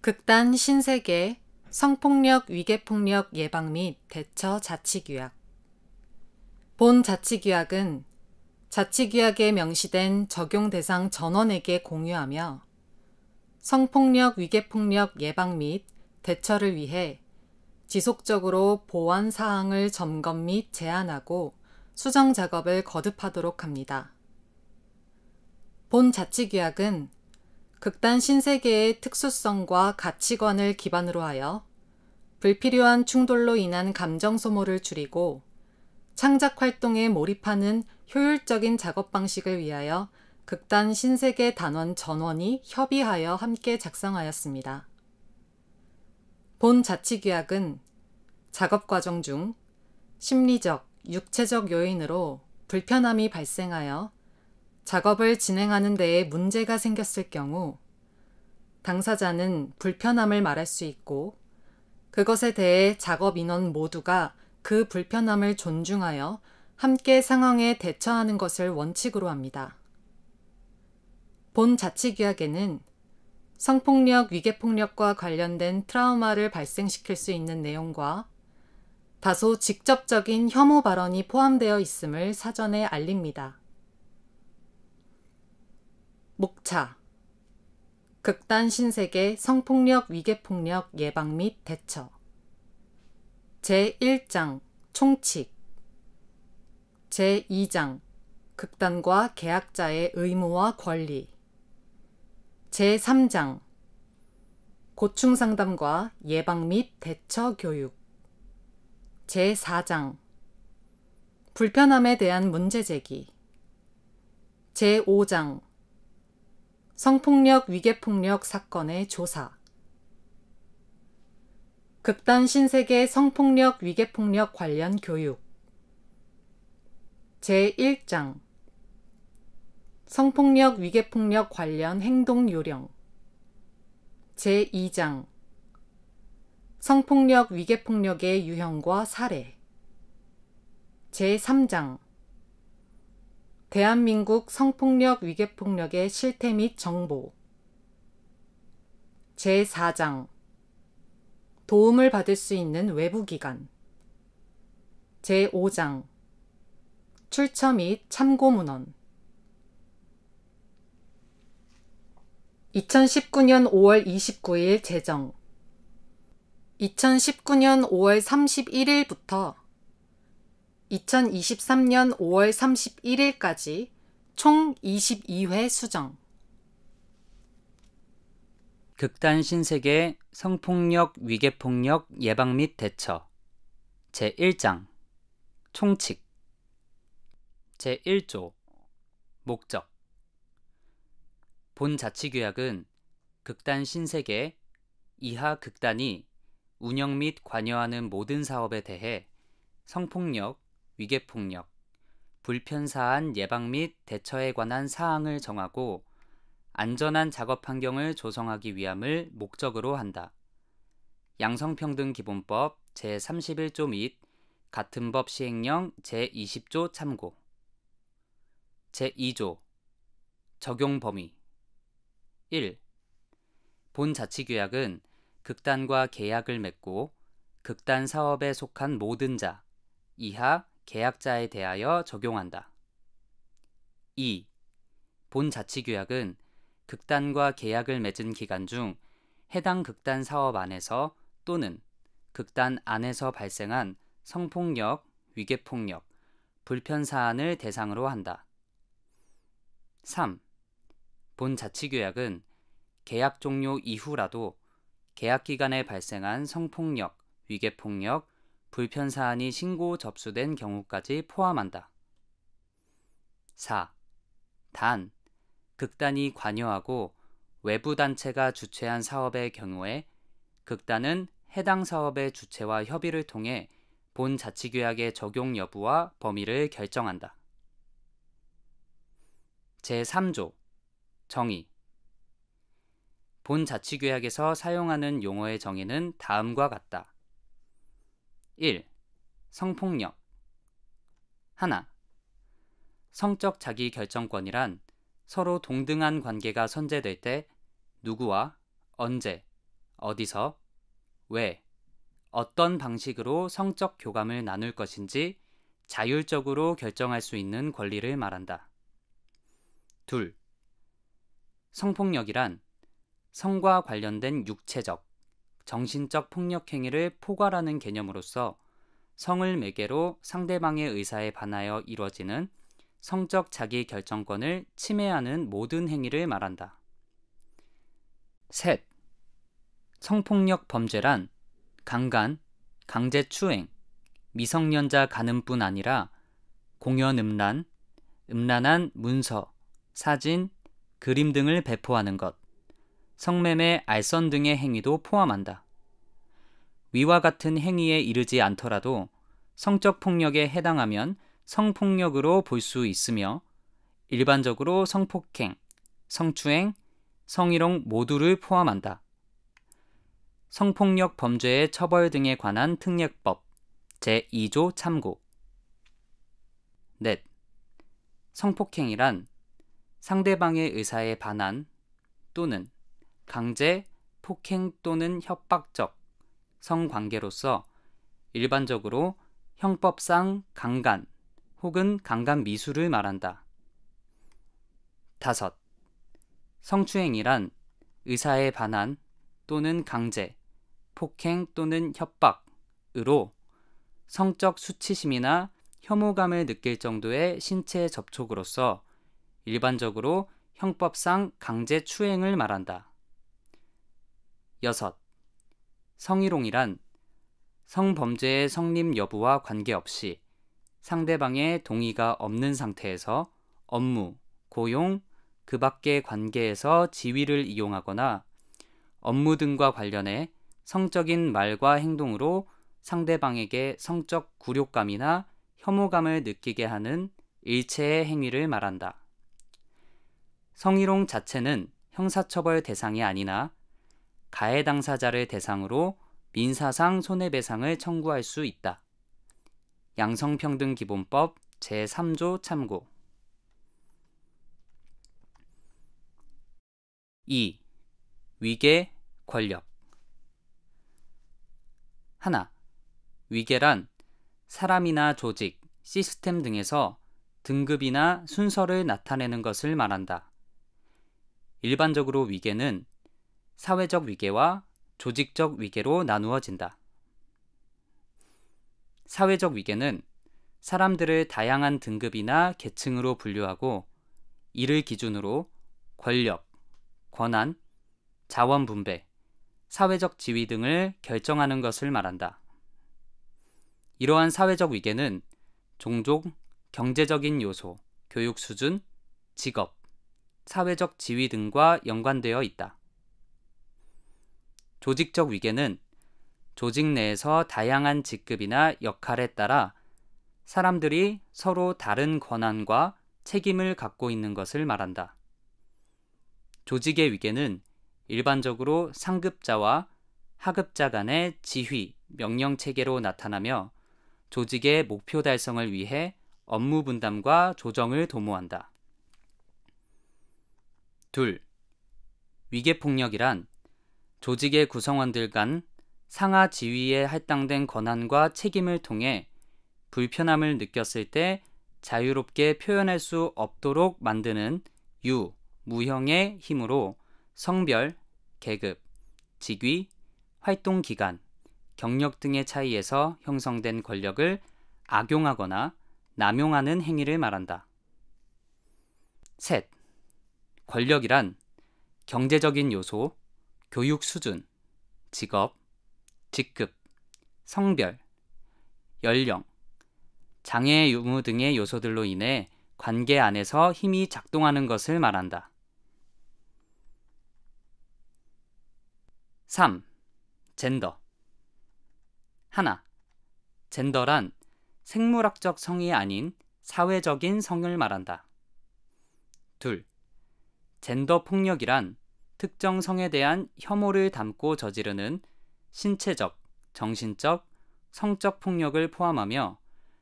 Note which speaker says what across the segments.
Speaker 1: 극단 신세계 성폭력 위계폭력 예방 및 대처 자치규약. 본 자치규약은 자치규약에 명시된 적용 대상 전원에게 공유하며 성폭력 위계폭력 예방 및 대처를 위해 지속적으로 보완 사항을 점검 및 제안하고 수정 작업을 거듭하도록 합니다. 본 자치규약은 극단 신세계의 특수성과 가치관을 기반으로 하여 불필요한 충돌로 인한 감정 소모를 줄이고 창작 활동에 몰입하는 효율적인 작업 방식을 위하여 극단 신세계 단원 전원이 협의하여 함께 작성하였습니다. 본 자치규약은 작업 과정 중 심리적, 육체적 요인으로 불편함이 발생하여 작업을 진행하는 데에 문제가 생겼을 경우 당사자는 불편함을 말할 수 있고 그것에 대해 작업 인원 모두가 그 불편함을 존중하여 함께 상황에 대처하는 것을 원칙으로 합니다. 본 자치규약에는 성폭력, 위계폭력과 관련된 트라우마를 발생시킬 수 있는 내용과 다소 직접적인 혐오 발언이 포함되어 있음을 사전에 알립니다. 목차 극단 신세계 성폭력 위계폭력 예방 및 대처 제1장 총칙 제2장 극단과 계약자의 의무와 권리 제3장 고충 상담과 예방 및 대처 교육 제4장 불편함에 대한 문제 제기 제5장 성폭력 위계폭력 사건의 조사 극단 신세계 성폭력 위계폭력 관련 교육 제1장 성폭력 위계폭력 관련 행동 요령 제2장 성폭력 위계폭력의 유형과 사례 제3장 대한민국 성폭력 위계폭력의 실태 및 정보 제4장 도움을 받을 수 있는 외부기관 제5장 출처 및 참고문헌 2019년 5월 29일 제정 2019년 5월 31일부터 2023년 5월 31일까지 총 22회 수정.
Speaker 2: 극단 신세계 성폭력 위계폭력 예방 및 대처 제1장 총칙 제1조 목적 본 자치규약은 극단 신세계 이하 극단이 운영 및 관여하는 모든 사업에 대해 성폭력, 위계폭력, 불편사안 예방 및 대처에 관한 사항을 정하고 안전한 작업 환경을 조성하기 위함을 목적으로 한다. 양성평등기본법 제31조 및 같은 법 시행령 제20조 참고 제2조 적용 범위 1. 본 자치규약은 극단과 계약을 맺고 극단 사업에 속한 모든 자, 이하 계약자에 대하여 적용한다. 2. 본 자치규약은 극단과 계약을 맺은 기간 중 해당 극단 사업 안에서 또는 극단 안에서 발생한 성폭력, 위계폭력, 불편사안을 대상으로 한다. 3. 본 자치규약은 계약 종료 이후라도 계약 기간에 발생한 성폭력, 위계폭력, 불편사안이 신고 접수된 경우까지 포함한다. 4. 단, 극단이 관여하고 외부 단체가 주최한 사업의 경우에 극단은 해당 사업의 주체와 협의를 통해 본 자치규약의 적용 여부와 범위를 결정한다. 제3조 정의 본 자치규약에서 사용하는 용어의 정의는 다음과 같다. 1. 성폭력 하나. 성적 자기결정권이란 서로 동등한 관계가 선재될 때 누구와 언제, 어디서, 왜, 어떤 방식으로 성적 교감을 나눌 것인지 자율적으로 결정할 수 있는 권리를 말한다. 둘, 성폭력이란 성과 관련된 육체적, 정신적 폭력 행위를 포괄하는 개념으로서 성을 매개로 상대방의 의사에 반하여 이루어지는 성적 자기 결정권을 침해하는 모든 행위를 말한다. 셋, 성폭력 범죄란 강간, 강제추행, 미성년자 간음뿐 아니라 공연 음란, 음란한 문서, 사진, 그림 등을 배포하는 것, 성매매, 알선 등의 행위도 포함한다. 위와 같은 행위에 이르지 않더라도 성적 폭력에 해당하면 성폭력으로 볼 수 있으며 일반적으로 성폭행, 성추행, 성희롱 모두를 포함한다. 성폭력 범죄의 처벌 등에 관한 특례법 제2조 참고. 넷, 성폭행이란 상대방의 의사에 반한 또는 강제, 폭행 또는 협박적 성관계로서 일반적으로 형법상 강간 혹은 강간 미수를 말한다. 다섯, 성추행이란 의사에 반한 또는 강제, 폭행 또는 협박으로 성적 수치심이나 혐오감을 느낄 정도의 신체 접촉으로서 일반적으로 형법상 강제 추행을 말한다. 여섯, 성희롱이란 성범죄의 성립 여부와 관계없이 상대방의 동의가 없는 상태에서 업무, 고용, 그 밖의 관계에서 지위를 이용하거나 업무 등과 관련해 성적인 말과 행동으로 상대방에게 성적 굴욕감이나 혐오감을 느끼게 하는 일체의 행위를 말한다. 성희롱 자체는 형사처벌 대상이 아니나 가해 당사자를 대상으로 민사상 손해배상을 청구할 수 있다. 양성평등기본법 제3조 참고. 2. 위계, 권력. 하나, 위계란 사람이나 조직, 시스템 등에서 등급이나 순서를 나타내는 것을 말한다. 일반적으로 위계는 사회적 위계와 조직적 위계로 나누어진다. 사회적 위계는 사람들을 다양한 등급이나 계층으로 분류하고 이를 기준으로 권력, 권한, 자원 분배, 사회적 지위 등을 결정하는 것을 말한다. 이러한 사회적 위계는 종족, 경제적인 요소, 교육 수준, 직업, 사회적 지위 등과 연관되어 있다. 조직적 위계는 조직 내에서 다양한 직급이나 역할에 따라 사람들이 서로 다른 권한과 책임을 갖고 있는 것을 말한다. 조직의 위계는 일반적으로 상급자와 하급자 간의 지휘, 명령 체계로 나타나며 조직의 목표 달성을 위해 업무 분담과 조정을 도모한다. 둘, 위계폭력이란 조직의 구성원들 간 상하 지위에 할당된 권한과 책임을 통해 불편함을 느꼈을 때 자유롭게 표현할 수 없도록 만드는 무형의 힘으로 성별, 계급, 직위, 활동 기간, 경력 등의 차이에서 형성된 권력을 악용하거나 남용하는 행위를 말한다. 셋, 권력이란 경제적인 요소, 교육 수준, 직업, 직급, 성별, 연령, 장애 유무 등의 요소들로 인해 관계 안에서 힘이 작동하는 것을 말한다. 3. 젠더. 하나, 젠더란 생물학적 성이 아닌 사회적인 성을 말한다. 둘, 젠더 폭력이란 특정 성에 대한 혐오를 담고 저지르는 신체적, 정신적, 성적 폭력을 포함하며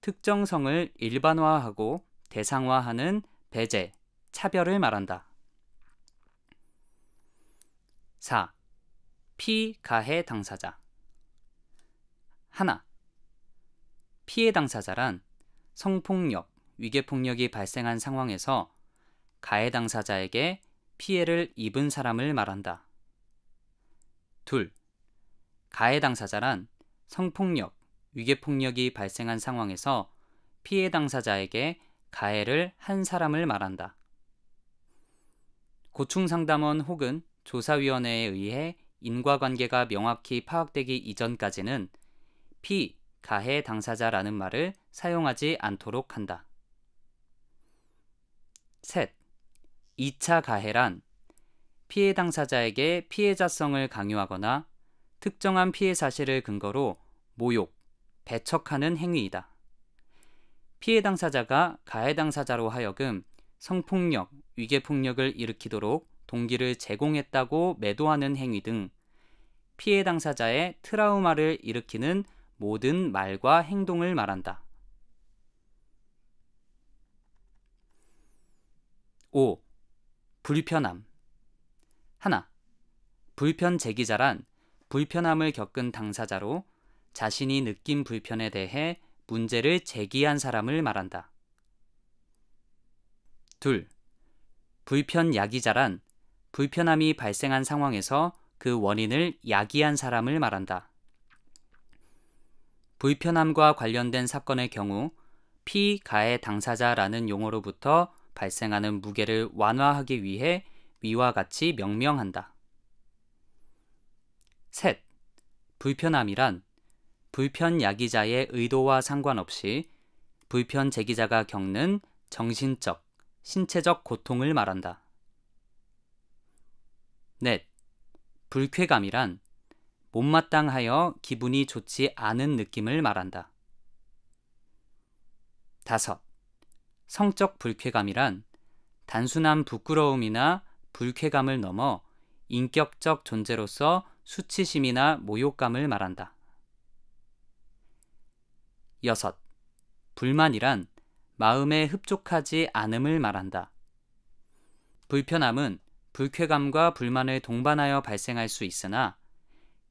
Speaker 2: 특정 성을 일반화하고 대상화하는 배제, 차별을 말한다. 4. 피가해 당사자. 하나, 피해 당사자란 성폭력, 위계폭력이 발생한 상황에서 가해 당사자에게 피해를 입은 사람을 말한다. 둘, 가해 당사자란 성폭력, 위계폭력이 발생한 상황에서 피해 당사자에게 가해를 한 사람을 말한다. 고충상담원 혹은 조사위원회에 의해 인과관계가 명확히 파악되기 이전까지는 피가해 당사자라는 말을 사용하지 않도록 한다. 셋, 2차 가해란 피해 당사자에게 피해자성을 강요하거나 특정한 피해 사실을 근거로 모욕, 배척하는 행위이다. 피해 당사자가 가해 당사자로 하여금 성폭력, 위계폭력을 일으키도록 동기를 제공했다고 매도하는 행위 등 피해 당사자의 트라우마를 일으키는 모든 말과 행동을 말한다. 5. 불편함. 하나, 불편 제기자란 불편함을 겪은 당사자로 자신이 느낀 불편에 대해 문제를 제기한 사람을 말한다. 둘, 불편 야기자란 불편함이 발생한 상황에서 그 원인을 야기한 사람을 말한다. 불편함과 관련된 사건의 경우 피가해 당사자라는 용어로부터 발생하는 무게를 완화하기 위해 위와 같이 명명한다. 셋, 불편함이란 불편 야기자의 의도와 상관없이 불편 제기자가 겪는 정신적, 신체적 고통을 말한다. 넷, 불쾌감이란 못마땅하여 기분이 좋지 않은 느낌을 말한다. 다섯, 성적 불쾌감이란 단순한 부끄러움이나 불쾌감을 넘어 인격적 존재로서 수치심이나 모욕감을 말한다. 여섯, 불만이란 마음에 흡족하지 않음을 말한다. 불편함은 불쾌감과 불만을 동반하여 발생할 수 있으나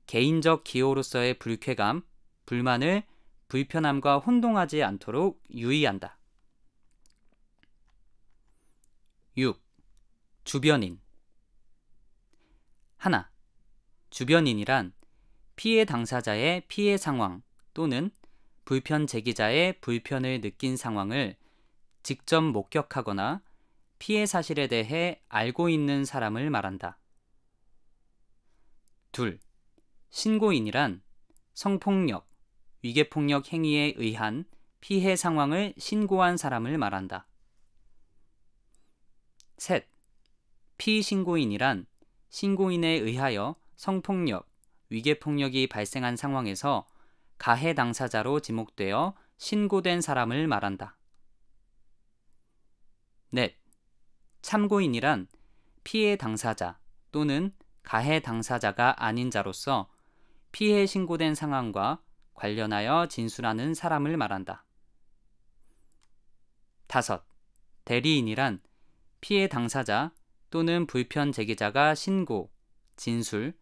Speaker 2: 개인적 기호로서의 불쾌감, 불만을 불편함과 혼동하지 않도록 유의한다. 6. 주변인. 하나, 주변인이란 피해 당사자의 피해 상황 또는 불편 제기자의 불편을 느낀 상황을 직접 목격하거나 피해 사실에 대해 알고 있는 사람을 말한다. 둘, 신고인이란 성폭력, 위계폭력 행위에 의한 피해 상황을 신고한 사람을 말한다. 셋, 피신고인이란 신고인에 의하여 성폭력, 위계폭력이 발생한 상황에서 가해 당사자로 지목되어 신고된 사람을 말한다. 넷, 참고인이란 피해 당사자 또는 가해 당사자가 아닌 자로서 피해 신고된 상황과 관련하여 진술하는 사람을 말한다. 다섯, 대리인이란 피해 당사자 또는 불편 제기자가 신고, 진술,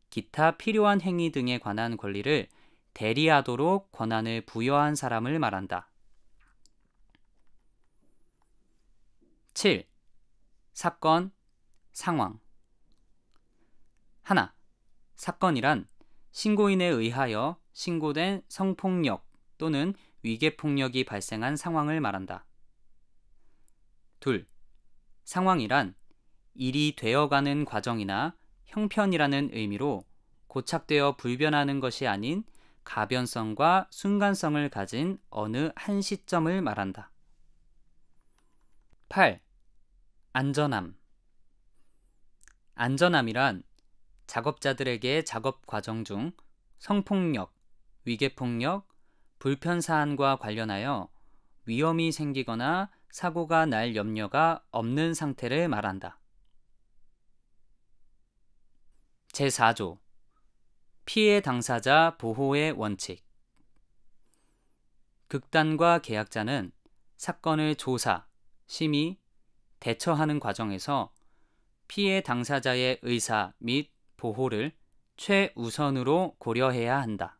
Speaker 2: 기타 필요한 행위 등에 관한 권리를 대리하도록 권한을 부여한 사람을 말한다. 7. 사건, 상황. 하나, 사건이란 신고인에 의하여 신고된 성폭력 또는 위계폭력이 발생한 상황을 말한다. 둘, 상황이란 일이 되어가는 과정이나 형편이라는 의미로 고착되어 불변하는 것이 아닌 가변성과 순간성을 가진 어느 한 시점을 말한다. 8. 안전함. 안전함이란 작업자들에게 작업 과정 중 성폭력, 위계폭력, 불편사안과 관련하여 위험이 생기거나 사고가 날 염려가 없는 상태를 말한다. 제4조 피해 당사자 보호의 원칙. 극단과 계약자는 사건을 조사, 심의, 대처하는 과정에서 피해 당사자의 의사 및 보호를 최우선으로 고려해야 한다.